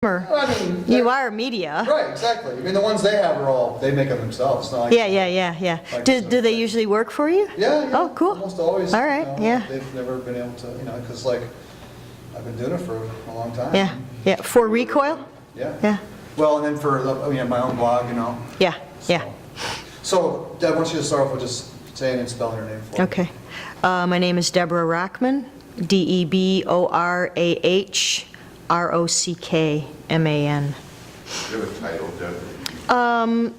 Or I mean, you are media. right, exactly. I mean, the ones they have are all, they make them themselves. It's not like, Yeah. Like Do they usually work for you? Yeah. Oh, cool. Almost always. All right, yeah. They've never been able to, because like, I've been doing it for a long time. Yeah. For Recoil? Yeah. Well, and then for, my own blog, Yeah. So, Deb, I want you to start off with just saying and spelling your name for me. Okay. My name is Debra Rockman, DEBORAHROCKMAN. You have a title, Debra? I'm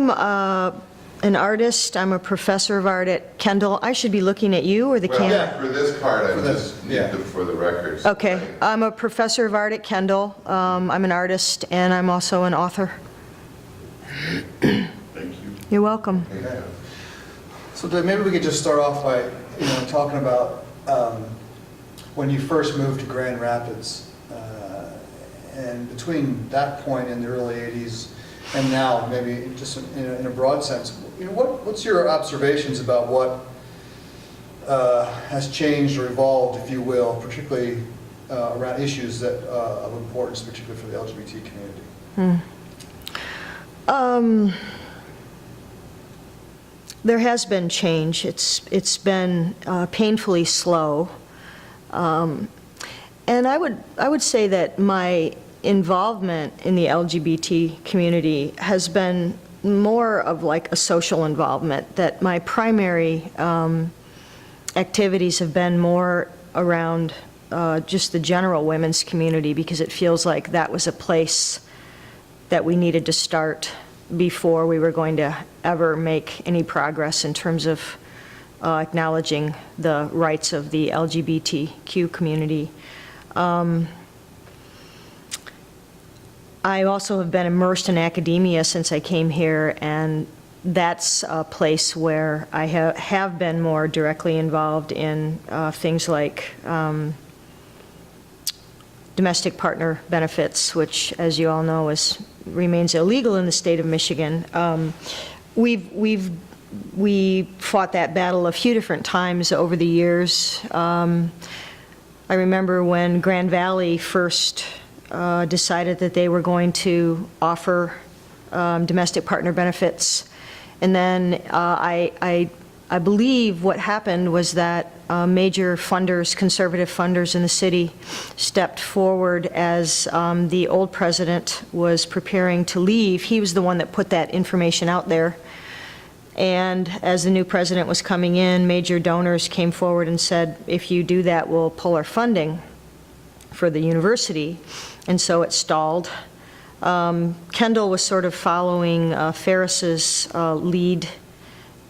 an artist. I'm a professor of art at Kendall. I should be looking at you or the Well, camera? for this part, I For this, just need yeah. them for the records. Okay. I'm a professor of art at Kendall. I'm an artist, and I'm also an author. Thank you. You're welcome. Okay. So Deb, maybe we could just start off by, talking about when you first moved to Grand Rapids, and between that point in the early 80s and now, maybe just in a broad sense, what's your observations about what has changed or evolved, if you will, particularly around issues that of importance, particularly for the LGBT community? There has been change. It's been painfully slow, and I would say that my involvement in the LGBT community has been more of like a social involvement. That my primary activities have been more around just the general women's community, because it feels like that was a place that we needed to start before we were going to ever make any progress in terms of acknowledging the rights of the LGBTQ community. I also have been immersed in academia since I came here, and that's a place where I have been more directly involved in things like domestic partner benefits, which, as you all know, remains illegal in the state of Michigan. We fought that battle a few different times over the years. I remember when Grand Valley first decided that they were going to offer domestic partner benefits, and then I believe what happened was that major funders, conservative funders in the city, stepped forward as the old president was preparing to leave. He was the one that put that information out there. And as the new president was coming in, major donors came forward and said, if you do that, we'll pull our funding for the university. And so it stalled. Kendall was sort of following Ferris's lead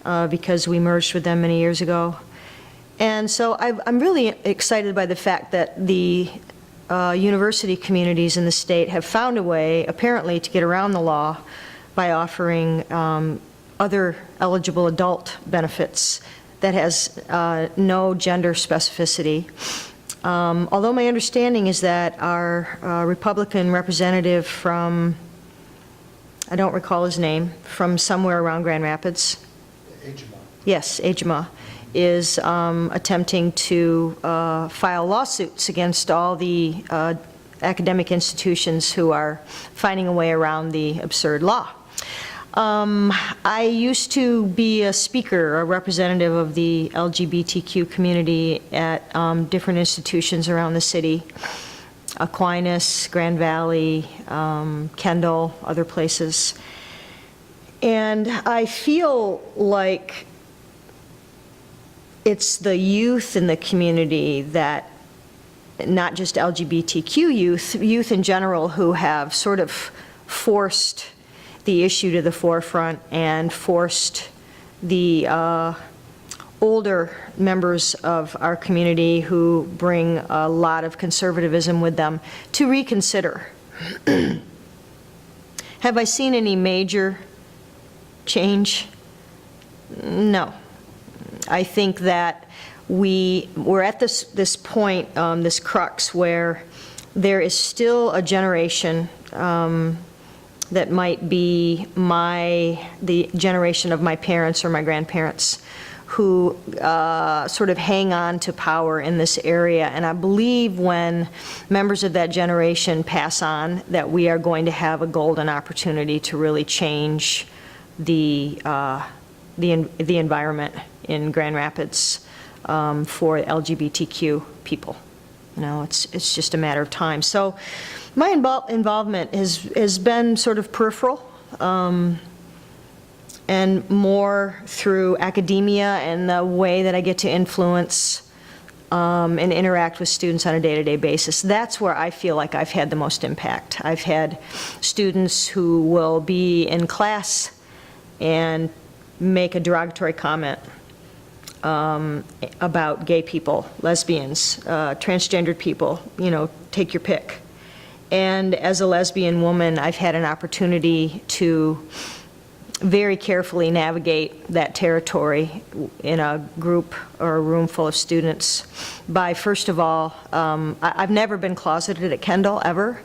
because we merged with them many years ago. And so I'm really excited by the fact that the university communities in the state have found a way, apparently, to get around the law by offering other eligible adult benefits that has no gender specificity. Although my understanding is that our Republican representative from, I don't recall his name, from somewhere around Grand Rapids. Agema. Yes, Agema, is attempting to file lawsuits against all the academic institutions who are finding a way around the absurd law. I used to be a speaker, a representative of the LGBTQ community at different institutions around the city, Aquinas, Grand Valley, Kendall, other places. And I feel like it's the youth in the community that, not just LGBTQ youth in general, who have sort of forced the issue to the forefront and forced the older members of our community who bring a lot of conservatism with them to reconsider. Have I seen any major change? No. I think that we're at this point, this crux, where there is still a generation that might be the generation of my parents or my grandparents, who sort of hang on to power in this area. And I believe when members of that generation pass on, that we are going to have a golden opportunity to really change the environment in Grand Rapids for LGBTQ people. You know, it's just a matter of time. So my involvement has been sort of peripheral, and more through academia and the way that I get to influence and interact with students on a day-to-day basis. That's where I feel like I've had the most impact. I've had students who will be in class and make a derogatory comment about gay people, lesbians, transgendered people, you know, take your pick. And as a lesbian woman, I've had an opportunity to very carefully navigate that territory in a group or a room full of students by, first of all, I've never been closeted at Kendall, ever,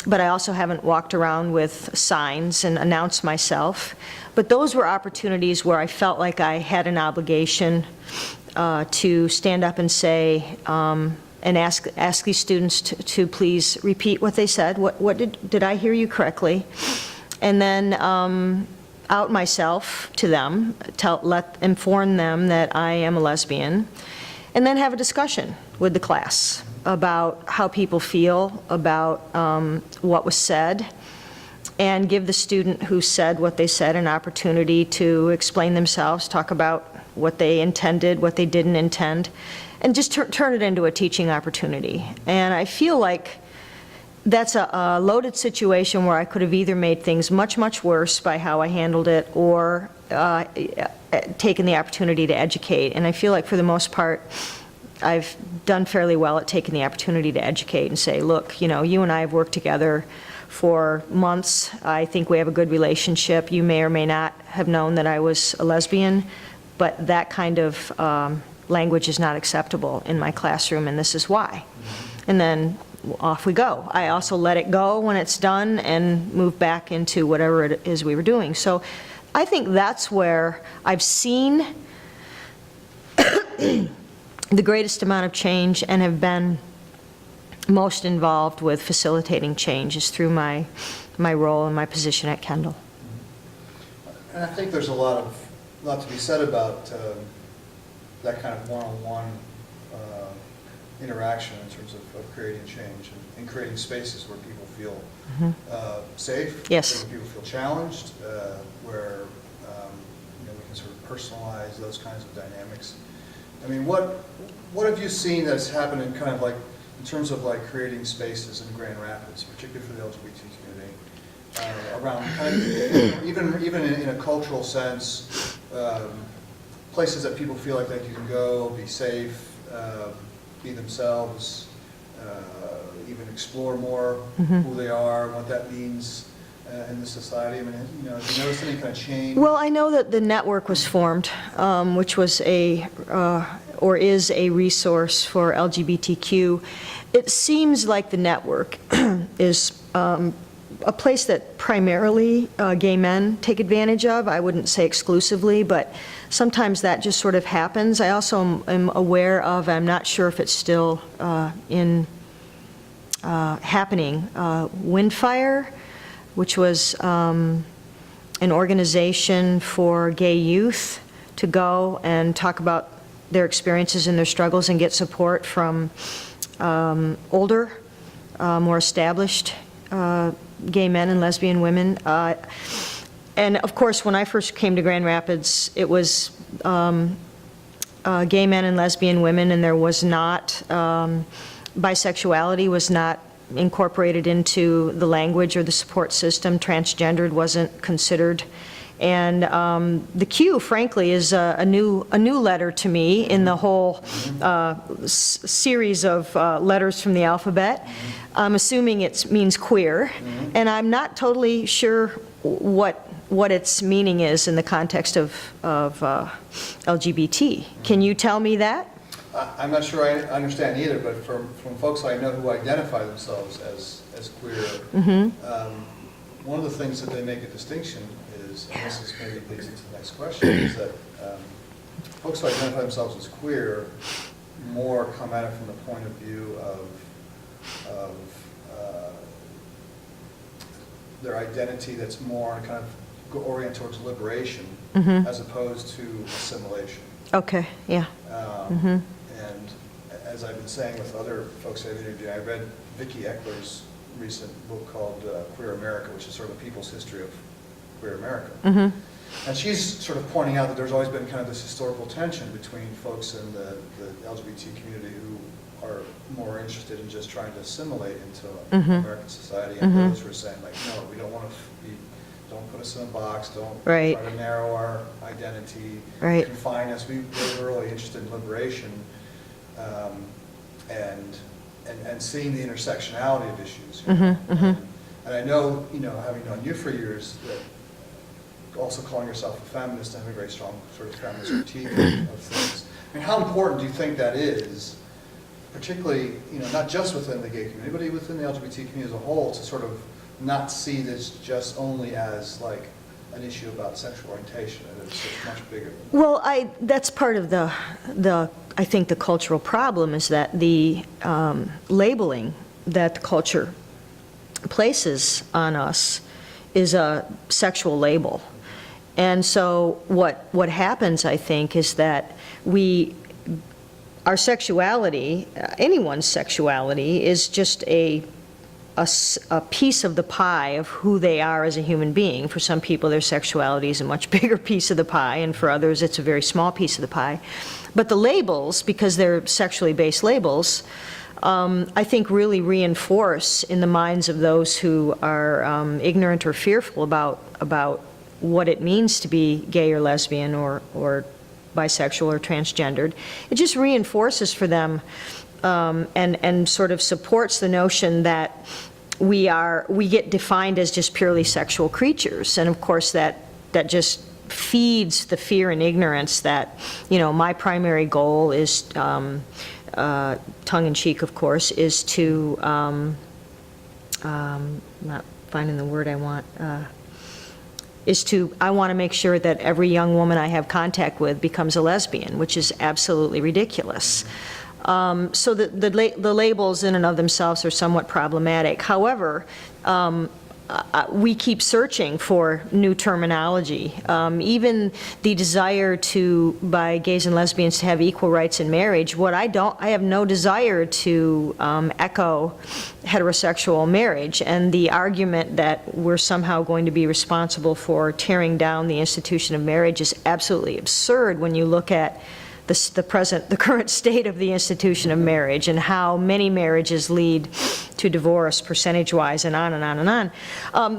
but I also haven't walked around with signs and announced myself. But those were opportunities where I felt like I had an obligation to stand up and say, and ask these students to please repeat what they said. What did I hear you correctly? And then out myself to them, inform them that I am a lesbian, and then have a discussion with the class about how people feel about what was said, and give the student who said what they said an opportunity to explain themselves, talk about what they intended, what they didn't intend, and just turn it into a teaching opportunity. And I feel like that's a loaded situation where I could have either made things much, much worse by how I handled it, or taken the opportunity to educate. And I feel like for the most part, I've done fairly well at taking the opportunity to educate and say, look, you know, you and I have worked together for months. I think we have a good relationship. You may or may not have known that I was a lesbian, but that kind of language is not acceptable in my classroom, and this is why. And then off we go. I also let it go when it's done and move back into whatever it is we were doing. So I think that's where I've seen the greatest amount of change and have been most involved with facilitating change is through my role and my position at Kendall. And I think there's a lot to be said about that kind of one-on-one interaction in terms of creating change and creating spaces where people feel safe, Yes. where people feel challenged, where you know, we can sort of personalize those kinds of dynamics. I mean, what have you seen that's happened in kind of like, in terms of like creating spaces in Grand Rapids, particularly for the LGBT community, around kind of, even in a cultural sense, places that people feel like they can go, be safe, be themselves, even explore more who they are, what that means in the society. I mean, you know, have you noticed any kind of change? Well, I know that the network was formed, which was or is a resource for LGBTQ. It seems like the network is a place that primarily gay men take advantage of. I wouldn't say exclusively, but sometimes that just sort of happens. I also am aware of, I'm not sure if it's still happening, Windfire, which was an organization for gay youth to go and talk about their experiences and their struggles and get support from older, more established gay men and lesbian women. And of course, when I first came to Grand Rapids, it was gay men and lesbian women, and there was not, bisexuality was not incorporated into the language or the support system. Transgendered wasn't considered. And the Q, frankly, is a new letter to me in the whole series of letters from the alphabet. I'm assuming it means queer, and I'm not totally sure what its meaning is in the context of LGBT. Can you tell me that? I'm not sure I understand either, but from folks I know who identify themselves as queer, one of the things that they make a distinction is, and this is maybe leads into the next question, is that folks who identify themselves as queer more come at it from the point of view of their identity that's more kind of oriented towards liberation as opposed to assimilation. Okay, yeah. And as I've been saying with other folks I've interviewed, I read Vicki Eckler's recent book called Queer America, which is sort of a people's history of queer America. And she's sort of pointing out that there's always been kind of this historical tension between folks in the LGBT community who are more interested in just trying to assimilate into American society, and those who are saying, like, no, we don't want to don't put us in a box, don't Right. try to narrow our identity, Right. confine us. We're really interested in liberation and seeing the intersectionality of issues. You know? And I know, having known you for years, that also calling yourself a feminist and having a very strong sort of feminist critique of things. I mean, how important do you think that is, particularly, not just within the gay community, but within the LGBT community as a whole, to sort of not see this just only as like an issue about sexual orientation, and it's much bigger than that? Well, that's part of the I think the cultural problem is that the labeling that the culture places on us is a sexual label. And so what happens, I think, is that our sexuality, anyone's sexuality, is just a piece of the pie of who they are as a human being. For some people, their sexuality is a much bigger piece of the pie, and for others, it's a very small piece of the pie. But the labels, because they're sexually based labels, I think really reinforce in the minds of those who are ignorant or fearful about what it means to be gay or lesbian or bisexual or transgendered. It just reinforces for them and sort of supports the notion that we get defined as just purely sexual creatures. And of course that just feeds the fear and ignorance that, my primary goal is, tongue-in-cheek of course, is to, not finding the word I want, I want to make sure that every young woman I have contact with becomes a lesbian, which is absolutely ridiculous. So the labels in and of themselves are somewhat problematic. However, we keep searching for new terminology. Even the desire by gays and lesbians to have equal rights in marriage, I have no desire to echo heterosexual marriage, and the argument that we're somehow going to be responsible for tearing down the institution of marriage is absolutely absurd when you look at the current state of the institution of marriage and how many marriages lead to divorce percentage-wise, and on and on and on.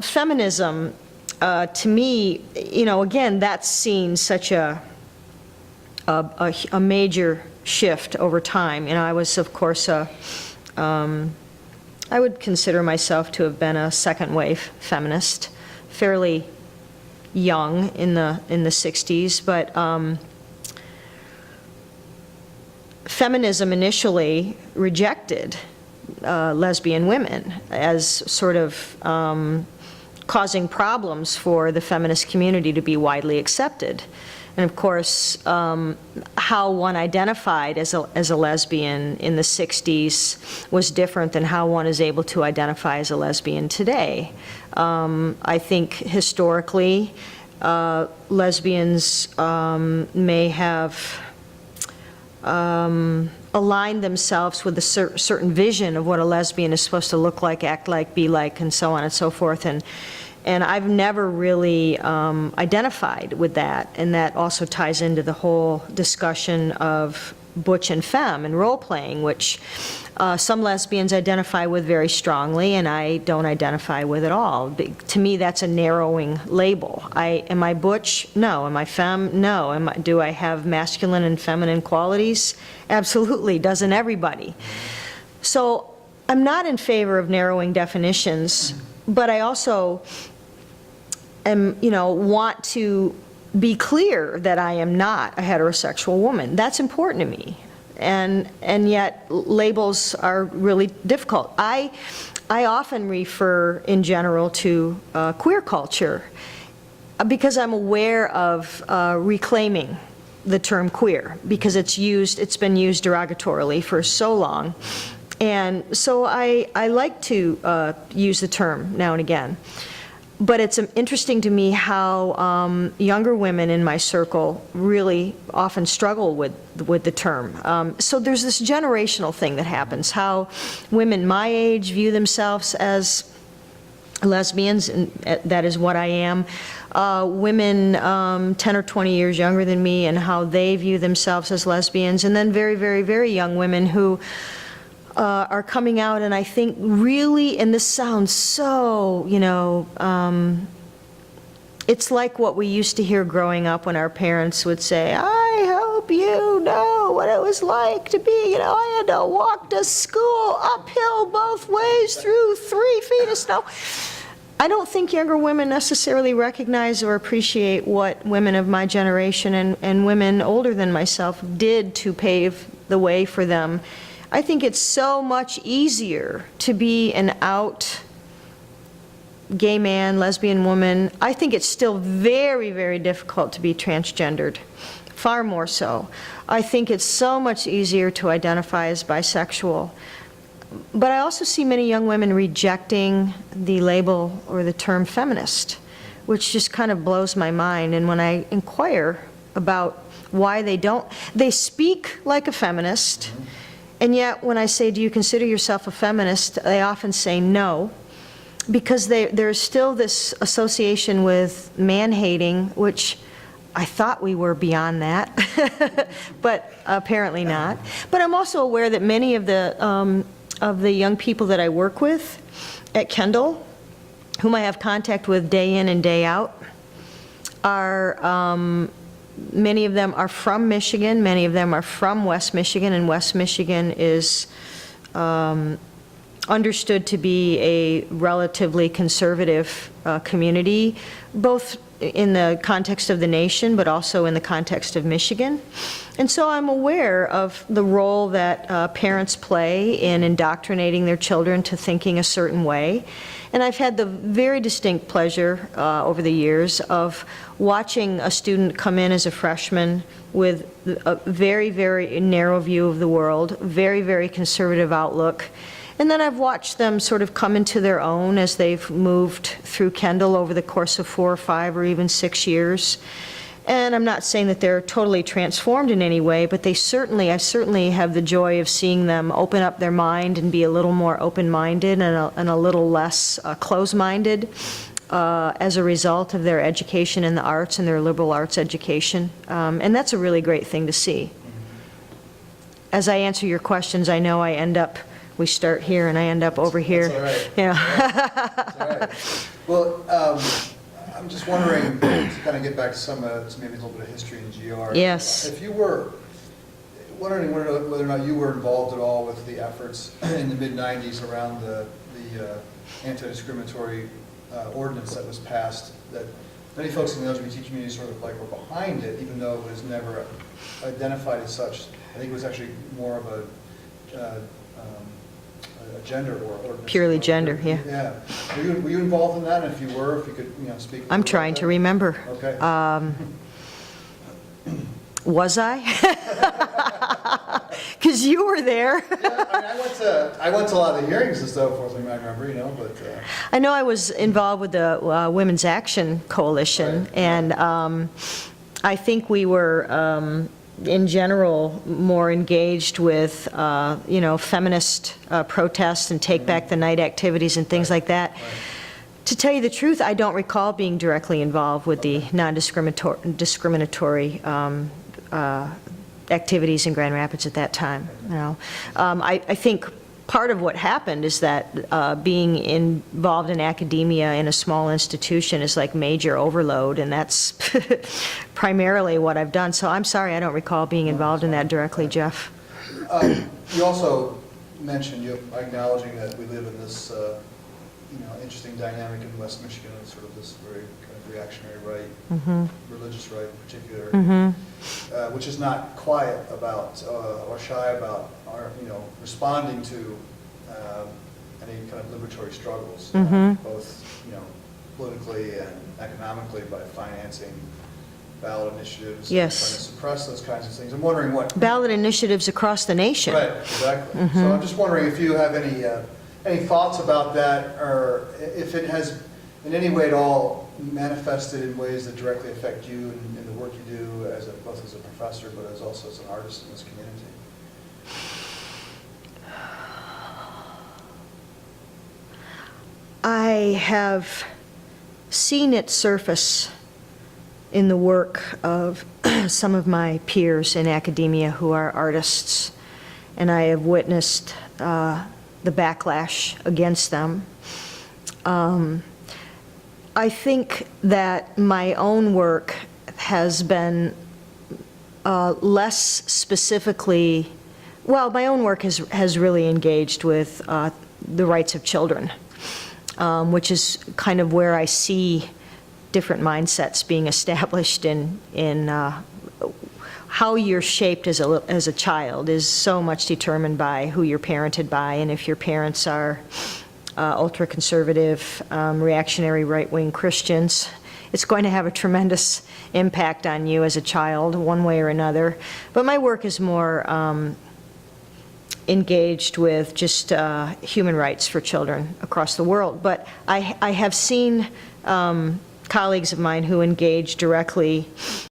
Feminism, to me, again, that's seen such a major shift over time. I was, of course, I would consider myself to have been a second-wave feminist, fairly young in the 60s, but feminism initially rejected lesbian women as sort of causing problems for the feminist community to be widely accepted. And of course, how one identified as a lesbian in the 60s was different than how one is able to identify as a lesbian today. I think historically, lesbians may have aligned themselves with a certain vision of what a lesbian is supposed to look like, act like, be like, and so on and so forth. And I've never really identified with that, and that also ties into the whole discussion of butch and femme and role-playing, which some lesbians identify with very strongly, and I don't identify with at all. To me, that's a narrowing label. Am I butch? No. Am I femme? No. Do I have masculine and feminine qualities? Absolutely. Doesn't everybody? So I'm not in favor of narrowing definitions, but I also want to be clear that I am not a heterosexual woman. That's important to me. And yet labels are really difficult. I often refer in general to queer culture because I'm aware of reclaiming the term queer, because it's been used derogatorily for so long. And so I like to use the term now and again. But it's interesting to me how younger women in my circle really often struggle with the term. So there's this generational thing that happens, how women my age view themselves as lesbians, and that is what I am. Women 10 or 20 years younger than me, and how they view themselves as lesbians. And then very, very, very young women who are coming out, and I think really, and this sounds so, it's like what we used to hear growing up when our parents would say, I hope you know what it was like to be, I had to walk to school uphill both ways through 3 feet of snow. I don't think younger women necessarily recognize or appreciate what women of my generation and women older than myself did to pave the way for them. I think it's so much easier to be an out gay man, lesbian woman. I think it's still very, very difficult to be transgendered, far more so. I think it's so much easier to identify as bisexual. But I also see many young women rejecting the label or the term feminist, which just kind of blows my mind. And when I inquire about why they speak like a feminist, and yet when I say, do you consider yourself a feminist, they often say no, because there's still this association with man-hating, which I thought we were beyond that, but apparently not. But I'm also aware that many of the young people that I work with at Kendall, whom I have contact with day in and day out, are many of them are from Michigan, many of them are from West Michigan, and West Michigan is understood to be a relatively conservative community, both in the context of the nation, but also in the context of Michigan. And so I'm aware of the role that parents play in indoctrinating their children to thinking a certain way. And I've had the very distinct pleasure over the years of watching a student come in as a freshman with a very, very narrow view of the world, very, very conservative outlook. And then I've watched them sort of come into their own as they've moved through Kendall over the course of 4 or 5 or even 6 years. And I'm not saying that they're totally transformed in any way, but I certainly have the joy of seeing them open up their mind and be a little more open-minded and a little less closed-minded as a result of their education in the arts and their liberal arts education. And that's a really great thing to see. As I answer your questions, I know we start here and I end up over here. That's all right. Yeah. That's all right. Well, I'm just wondering, to kind of get back to to maybe a little bit of history in GR. Yes. If you were wondering whether or not you were involved at all with the efforts in the mid-90s around the anti-discriminatory ordinance that was passed, that many folks in the LGBT community sort of like were behind it, even though it was never identified as such. I think it was actually more of a gender ordinance. Purely gender, yeah. Yeah. Were you involved in that? And if you were, if you could, speak. I'm trying to remember. Okay. Was I? Because you were there. Yeah, I went to a lot of the hearings and so forth, I remember, but. I know I was involved with the Women's Action Coalition, Right. And I think we were, in general, more engaged with, feminist protests and Take Back the Night activities and things like that. Right. To tell you the truth, I don't recall being directly involved with the non-discriminatory activities in Grand Rapids at that time. I think part of what happened is that being involved in academia in a small institution is like major overload, and that's primarily what I've done. So I'm sorry, I don't recall being involved in that directly, Jeff. You also mentioned, you acknowledging that we live in this, interesting dynamic in West Michigan, and sort of this very kind of reactionary right, religious right in particular, which is not quiet about or shy about our, responding to any kind of liberatory struggles, both, politically and economically by financing ballot initiatives. Yes. Trying to suppress those kinds of things. I'm wondering what. Ballot initiatives across the nation. Right, exactly. So I'm just wondering if you have any thoughts about that, or if it has in any way at all manifested in ways that directly affect you and the work you do both as a professor, but also as an artist in this community. I have seen it surface in the work of some of my peers in academia who are artists, and I have witnessed the backlash against them. I think that my own work has been less specifically, well, my own work has really engaged with the rights of children, which is kind of where I see different mindsets being established in how you're shaped as a child is so much determined by who you're parented by, and if your parents are ultra-conservative, reactionary right-wing Christians, it's going to have a tremendous impact on you as a child, one way or another. But my work is more engaged with just human rights for children across the world. But I have seen colleagues of mine who engage directly